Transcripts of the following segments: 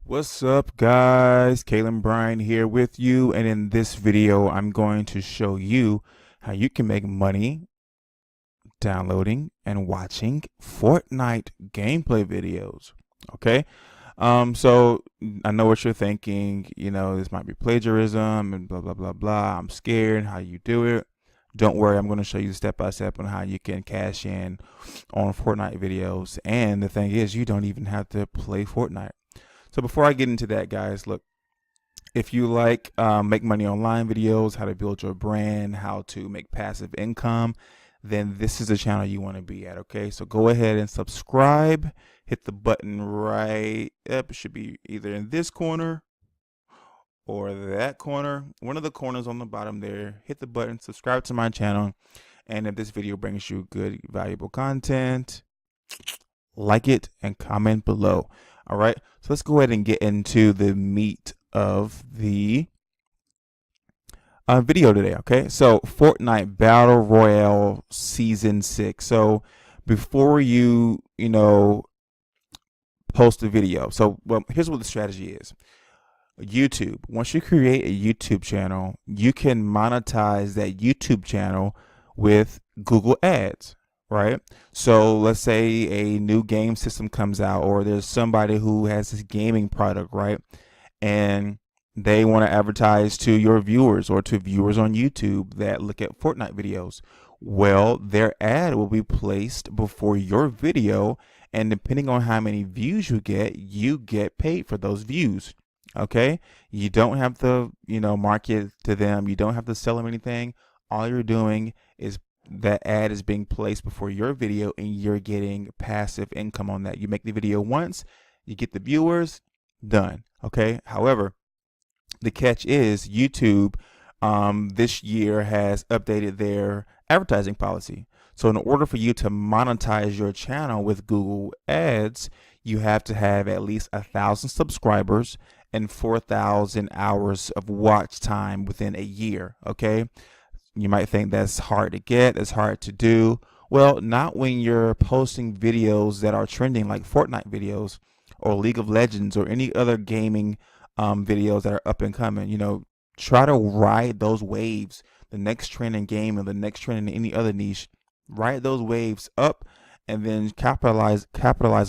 What's up, guys? Kalen Bryan here with you, and in this video I'm going to show you how you can make money downloading and watching Fortnite gameplay videos. Okay. So I know what you're thinking, this might be plagiarism and blah blah blah blah. I'm scared how you do it. Don't worry, I'm going to show you step by step on how you can cash in on Fortnite videos. And the thing is, you don't even have to play Fortnite. So before I get into that, guys, look, if you like make money online videos, how to build your brand, how to make passive income, then this is the channel you want to be at. Okay, so go ahead and subscribe. Hit the button right up. It should be either in this corner or that corner, one of the corners on the bottom there. Hit the button, subscribe to my channel, and if this video brings you good, valuable content, like it and comment below. All right, so let's go ahead and get into the meat of the video today. Okay, so Fortnite Battle Royale Season 6. So before you post a video, so well, here's what the strategy is. YouTube, once you create a YouTube channel, you can monetize that YouTube channel with Google Ads, right? So let's say a new game system comes out, or there's somebody who has this gaming product, right? And they want to advertise to your viewers or to viewers on YouTube that look at Fortnite videos. Well, their ad will be placed before your video, and depending on how many views you get paid for those views. Okay, you don't have to, market to them. You don't have to sell them anything. All you're doing is that ad is being placed before your video, and you're getting passive income on that. You make the video once, you get the viewers, done. Okay. However, the catch is YouTube this year has updated their advertising policy. So in order for you to monetize your channel with Google Ads, you have to have at least 1,000 subscribers and 4,000 hours of watch time within a year. Okay. You might think that's hard to get, it's hard to do. Well, not when you're posting videos that are trending, like Fortnite videos or League of Legends or any other gaming videos that are up and coming. Try to ride those waves, the next trend in game and the next trend in any other niche. Ride those waves up and then capitalize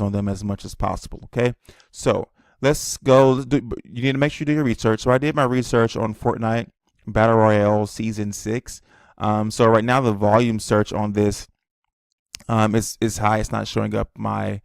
on them as much as possible. Okay, so let's go. You need to make sure you do your research. So I did my research on Fortnite Battle Royale Season 6. So right now the volume search on this is high. It's not showing up my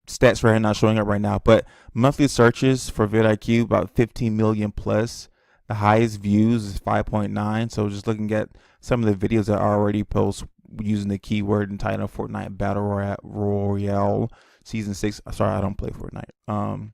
stats right here, not showing up right now, but monthly searches for vidIQ about 15 million plus. The highest views is 5.9. So just looking at some of the videos that I already post using the keyword entitled Fortnite Battle Royale Season 6. Sorry, I don't play Fortnite.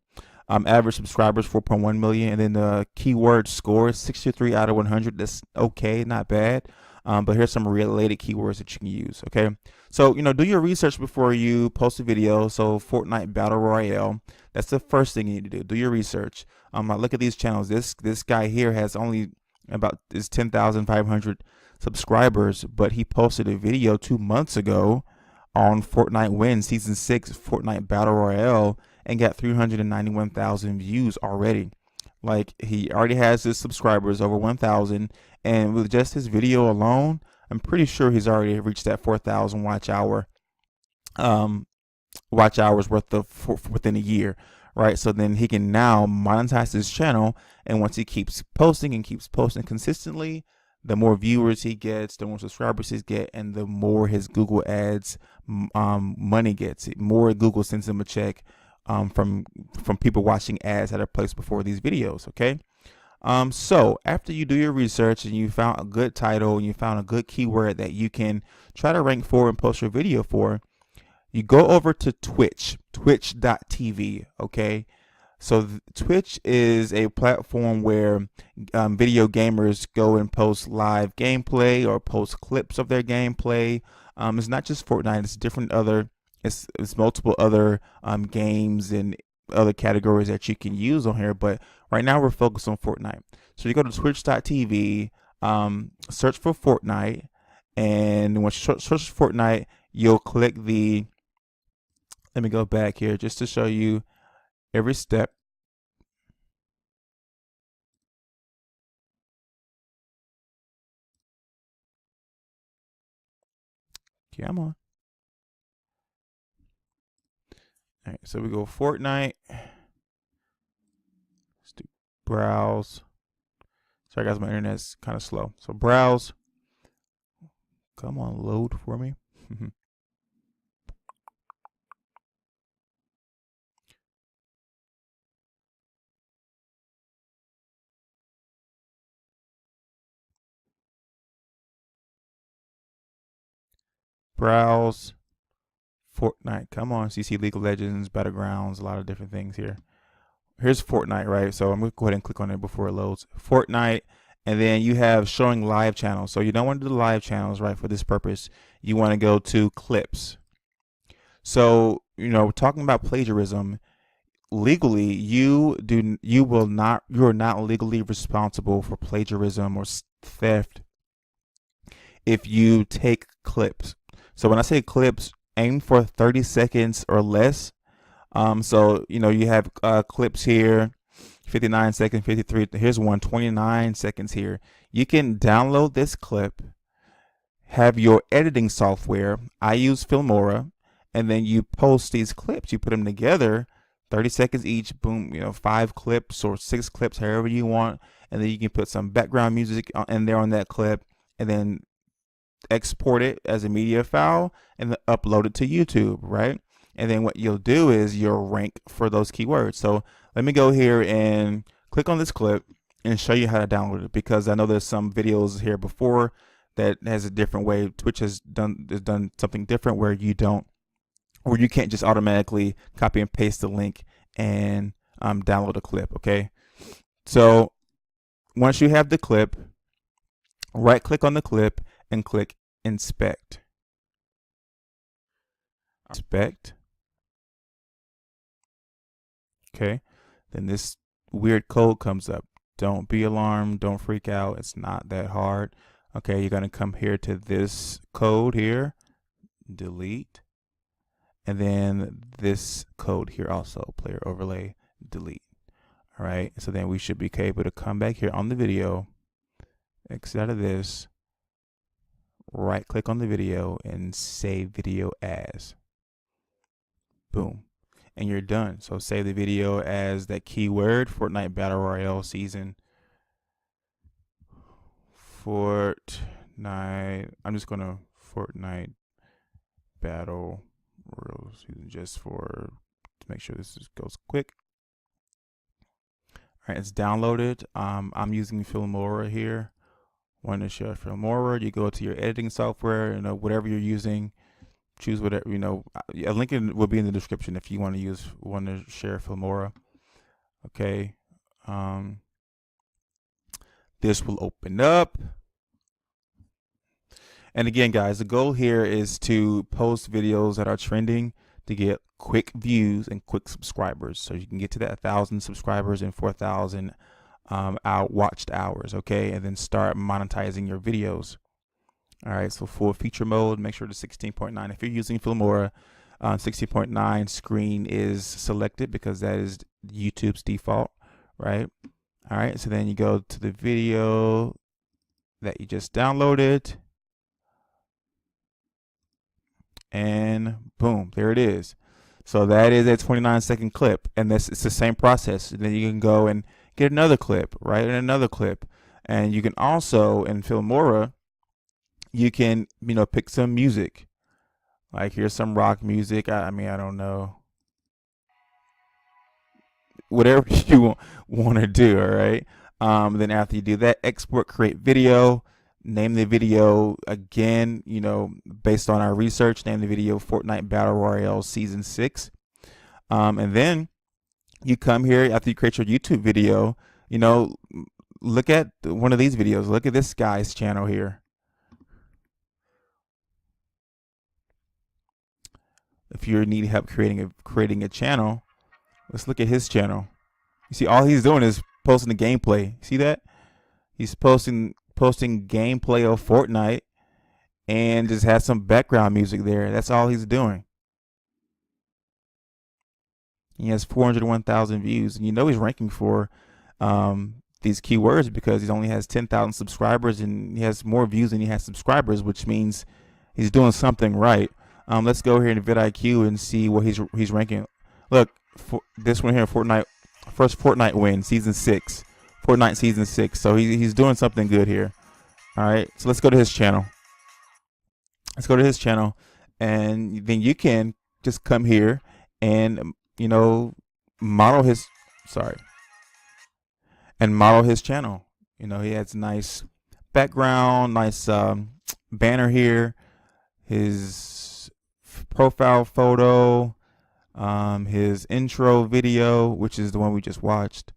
Average subscribers 4.1 million, and then the keyword score 63 out of 100. That's okay, not bad. But here's some related keywords that you can use. Okay, so do your research before you post a video. So Fortnite Battle Royale, that's the first thing you need to do. Do your research. Look at these channels. This guy here has only about 10,500 subscribers, but he posted a video 2 months ago on Fortnite Win Season 6 Fortnite Battle Royale and got 391,000 views already. Like, he already has his subscribers over 1,000, and with just his video alone, I'm pretty sure he's already reached that 4,000 watch hours worth of within a year, right? So then he can now monetize his channel, and once he keeps posting consistently, the more viewers he gets, the more subscribers he gets, and the more his Google Ads money gets. More Google sends him a check from people watching ads that are placed before these videos. Okay. So after you do your research and you found a good title and you found a good keyword that you can try to rank for and post your video for, you go over to twitch.tv. Okay. So Twitch is a platform where video gamers go and post live gameplay or post clips of their gameplay. It's not just Fortnite, it's multiple other games and other categories that you can use on here, but right now we're focused on Fortnite. So you go to twitch.tv, search for Fortnite, and once you search for Fortnite, you'll click the, let me go back here just to show you every step. Come on. All right, so we go Fortnite. Let's do browse. Sorry guys, my internet's kind of slow. So browse. Come on, load for me. Browse. Fortnite. Come on, CC League of Legends, Battlegrounds, a lot of different things here. Here's Fortnite, right? So I'm going to go ahead and click on it before it loads. Fortnite, and then you have showing live channels. So you don't want to do the live channels, right, for this purpose. You want to go to clips. So, talking about plagiarism, legally, you are not legally responsible for plagiarism or theft if you take clips. So when I say clips, aim for 30 seconds or less. So you have clips here, 59 seconds, 53. Here's one, 29 seconds here. You can download this clip, have your editing software. I use Filmora, and then you post these clips. You put them together, 30 seconds each. Boom, 5 clips or 6 clips, however you want, and then you can put some background music in there on that clip, and then export it as a media file and then upload it to YouTube, right? And then what you'll do is you'll rank for those keywords. So let me go here and click on this clip and show you how to download it, because I know there's some videos here before that has a different way. Twitch has done something different where you can't just automatically copy and paste the link and download a clip. Okay, so once you have the clip, right click on the clip and click inspect. Okay, then this weird code comes up. Don't be alarmed, don't freak out, it's not that hard. Okay, you're gonna come here to this code here, delete, and then this code here also, player overlay, delete. All right, so then we should be able to come back here on the video, exit out of this, right click on the video and save video as. Boom, and you're done. So save the video as that keyword, Fortnite Battle Royale season. Fortnite, I'm just gonna Fortnite Battle Royale season just to make sure this goes quick. All right, it's downloaded. I'm using Filmora here. Want to share Filmora? You go to your editing software, whatever you're using. Choose whatever, a link will be in the description if you want to share Filmora. Okay. This will open up. And again, guys, the goal here is to post videos that are trending to get quick views and quick subscribers. So you can get to that 1,000 subscribers and 4,000 watched hours. Okay. And then start monetizing your videos. All right, so full feature mode, make sure the 16.9. If you're using Filmora, 16.9 screen is selected because that is YouTube's default, right? All right, so then you go to the video that you just downloaded, and boom, there it is. So that is a 29-second clip, and it's the same process. And then you can go and get another clip, right, and another clip. And you can also, in Filmora, you can, pick some music. Like here's some rock music. I don't know. Whatever you want to do, all right? Then after you do that, export, create video, name the video again, based on our research, name the video Fortnite Battle Royale Season 6. And then you come here after you create your YouTube video, look at one of these videos. Look at this guy's channel here. If you need help creating a channel, let's look at his channel. You see, all he's doing is posting the gameplay. See that? He's posting gameplay of Fortnite and just has some background music there. That's all he's doing. He has 401,000 views, and you know he's ranking for these keywords because he only has 10,000 subscribers, and he has more views than he has subscribers, which means he's doing something right. Let's go here in vidIQ and see what he's ranking. Look, for this one here, Fortnite, first Fortnite win, season 6, Fortnite season 6. So he's doing something good here. All right, so let's go to his channel. Let's go to his channel, and then you can just come here and model his model his channel. He has nice background, nice banner here, his profile photo, his intro video, which is the one we just watched,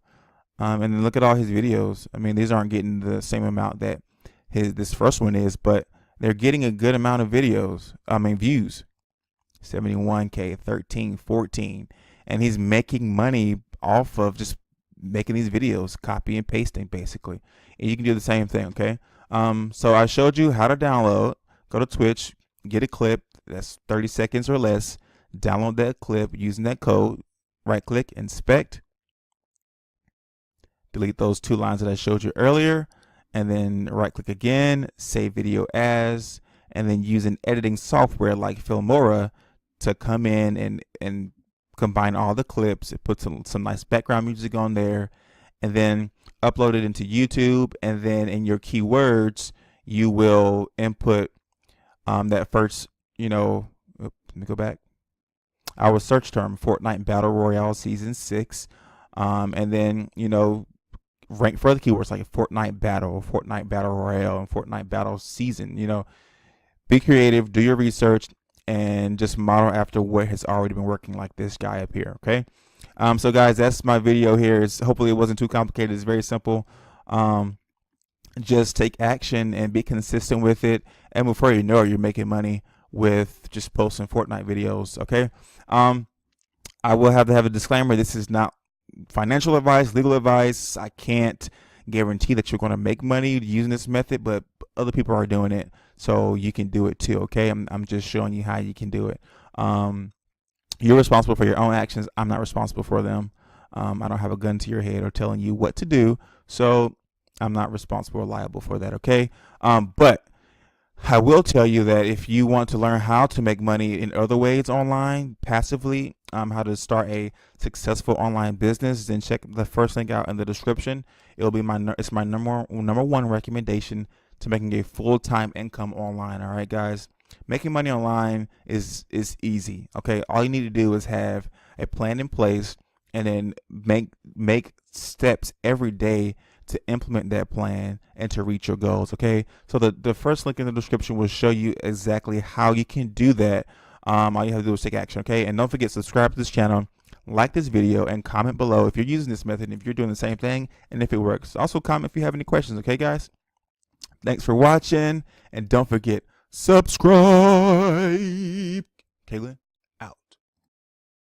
and then look at all his videos. I mean, these aren't getting the same amount that this first one is, but they're getting a good amount of views. 71K, 13, 14, and he's making money off of just making these videos, copy and pasting basically. And you can do the same thing, okay? So I showed you how to download. Go to Twitch, get a clip that's 30 seconds or less, download that clip using that code, right click, inspect, delete those 2 lines that I showed you earlier, and then right click again, save video as, and then use an editing software like Filmora to come in and combine all the clips. It puts some nice background music on there, and then upload it into YouTube. And then in your keywords, you will input that first, let me go back, our search term, Fortnite Battle Royale Season 6, and then rank for the keywords like Fortnite Battle, Fortnite Battle Royale, and Fortnite Battle Season. Be creative, do your research, and just model after what has already been working, like this guy up here. Okay. So guys, that's my video here. Hopefully it wasn't too complicated. It's very simple. Just take action and be consistent with it, and before you know it, you're making money with just posting Fortnite videos. Okay. I will have to have a disclaimer. This is not financial advice, legal advice. I can't guarantee that you're going to make money using this method, but other people are doing it, so you can do it too. Okay, I'm just showing you how you can do it. You're responsible for your own actions. I'm not responsible for them. I don't have a gun to your head or telling you what to do, so I'm not responsible or liable for that. Okay, but I will tell you that if you want to learn how to make money in other ways online, passively, how to start a successful online business, then check the first link out in the description. It'll be my number one recommendation to making a full-time income online. All right, guys, making money online is easy. Okay, all you need to do is have a plan in place, and then make steps every day to implement that plan and to reach your goals. Okay, so the first link in the description will show you exactly how you can do that. All you have to do is take action. Okay, and don't forget, subscribe to this channel, like this video, and comment below if you're using this method, if you're doing the same thing, and if it works. Also comment if you have any questions. Okay, guys, thanks for watching, and don't forget, subscribe. Kaylin.